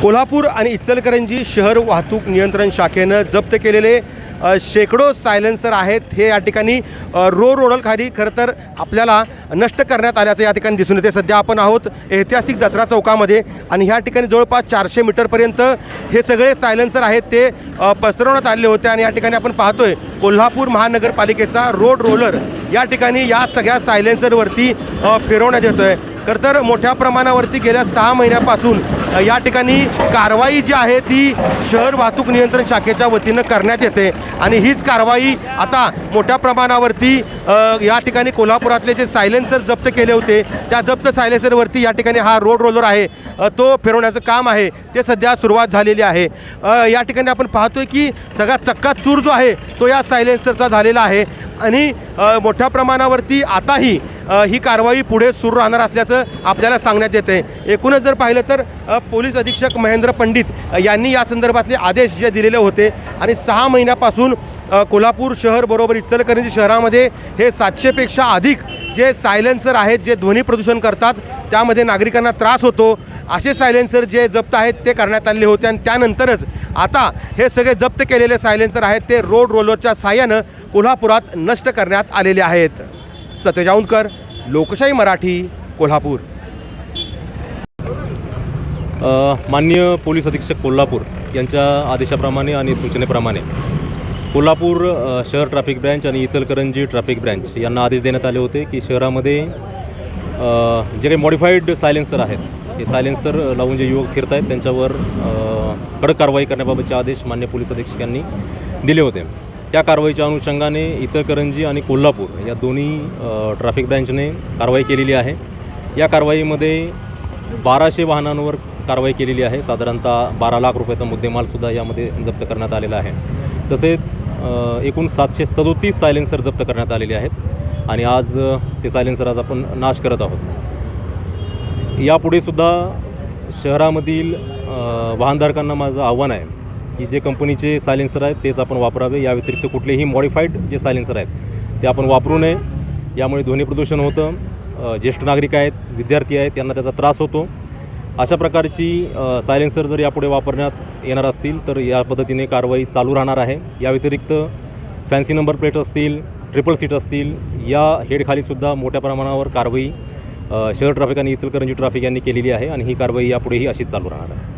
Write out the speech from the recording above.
कोल्हापूर आणि इचलकरंजी शहर वाहतूक नियंत्रण शाखेनं जप्त केलेले शेकडो सायलेन्सर आहेत. हे या ठिकाणी रोडल खाली खरं तर आपल्याला नष्ट करण्यात आल्याचं या ठिकाणी दिसून येते. सध्या आपण आहोत ऐतिहासिक दसरा चौकामध्ये आणि ह्या ठिकाणी जवळपास 400 मीटरपर्यंत हे सगळे सायलेन्सर आहेत ते पसरवण्यात आलेले होते. आणि या ठिकाणी आपण पाहतोय कोल्हापूर महानगरपालिकेचा रोड रोलर या ठिकाणी या सगळ्या सायलेन्सरवरती फिरवण्यात येतो आहे. खरं तर मोठ्या प्रमाणावरती गेल्या 6 महिन्यापासून या ठिकाणी कारवाई जी आहे ती शहर वाहतूक नियंत्रण शाखेच्या वतीनं करण्यात येते आणि हीच कारवाई आता मोठ्या प्रमाणावरती या ठिकाणी कोल्हापुरातले जे सायलेन्सर जप्त केले होते त्या जप्त सायलेन्सरवरती या ठिकाणी हा रोड रोलर आहे तो फिरवण्याचं काम आहे ते सध्या सुरुवात झालेली आहे. या ठिकाणी आपण पाहतोय की सगळा चक्काचूर जो आहे तो या सायलेन्सरचा झालेला आहे आणि मोठ्या प्रमाणावरती आताही ही कारवाई पुढे सुरू राहणार असल्याचं आपल्याला सांगण्यात येते. एकूणच जर पाहिलं तर पोलीस अधीक्षक महेंद्र पंडित यांनी या संदर्भातले आदेश जे दिलेले होते आणि 6 महिन्यापासून कोल्हापूर शहर बरोबर इचलकरंजी शहरामध्ये हे 700पेक्षा अधिक जे सायलेन्सर आहेत जे ध्वनी प्रदूषण करतात त्यामध्ये नागरिकांना त्रास होतो असे सायलेन्सर जे जप्त आहेत ते करण्यात आलेले होते. आणि त्यानंतरच आता हे सगळे जप्त केलेले सायलेन्सर आहेत ते रोड रोलरच्या साहाय्यानं कोल्हापुरात नष्ट करण्यात आलेले आहेत. सतेज औंधकर, लोकशाही मराठी, कोल्हापूर. माननीय पोलीस अधीक्षक कोल्हापूर यांच्या आदेशाप्रमाणे आणि सूचनेप्रमाणे कोल्हापूर शहर ट्रॅफिक ब्रँच आणि इचलकरंजी ट्रॅफिक ब्रँच यांना आदेश देण्यात आले होते की शहरामध्ये जे काही मॉडिफाईड सायलेन्सर आहेत हे सायलेन्सर लावून जे युवक फिरत आहेत त्यांच्यावर कडक कारवाई करण्याबाबतचे आदेश माननीय पोलीस अधीक्षक यांनी दिले होते. त्या कारवाईच्या अनुषंगाने इचलकरंजी आणि कोल्हापूर या दोन्ही ट्रॅफिक ब्रँचने कारवाई केलेली आहे. या कारवाईमध्ये 1200 वाहनांवर कारवाई केलेली आहे. साधारणतः 12 लाख रुपयाचा मुद्देमालसुद्धा यामध्ये जप्त करण्यात आलेला आहे. तसेच एकूण 737 सायलेन्सर जप्त करण्यात आलेले आहेत आणि आज ते सायलेन्सर आज आपण नाश करत आहोत. यापुढेसुद्धा शहरामधील वाहनधारकांना माझं आव्हान आहे की जे कंपनीचे सायलेन्सर आहेत तेच आपण वापरावे. या व्यतिरिक्त कुठलेही मॉडिफाईड जे सायलेन्सर आहेत ते आपण वापरू नये. यामुळे ध्वनी प्रदूषण होतं, ज्येष्ठ नागरिक आहेत, विद्यार्थी आहेत यांना त्याचा त्रास होतो. अशा प्रकारची सायलेन्सर जर यापुढे वापरण्यात येणार असतील तर या पद्धतीने कारवाई चालू राहणार आहे. या व्यतिरिक्त फॅन्सी नंबर प्लेट असतील, ट्रिपल सीट असतील या हेडखालीसुद्धा मोठ्या प्रमाणावर कारवाई शहर ट्रॅफिक आणि इचलकरंजी ट्रॅफिक यांनी केलेली आहे आणि ही कारवाई यापुढेही अशीच चालू राहणार आहे.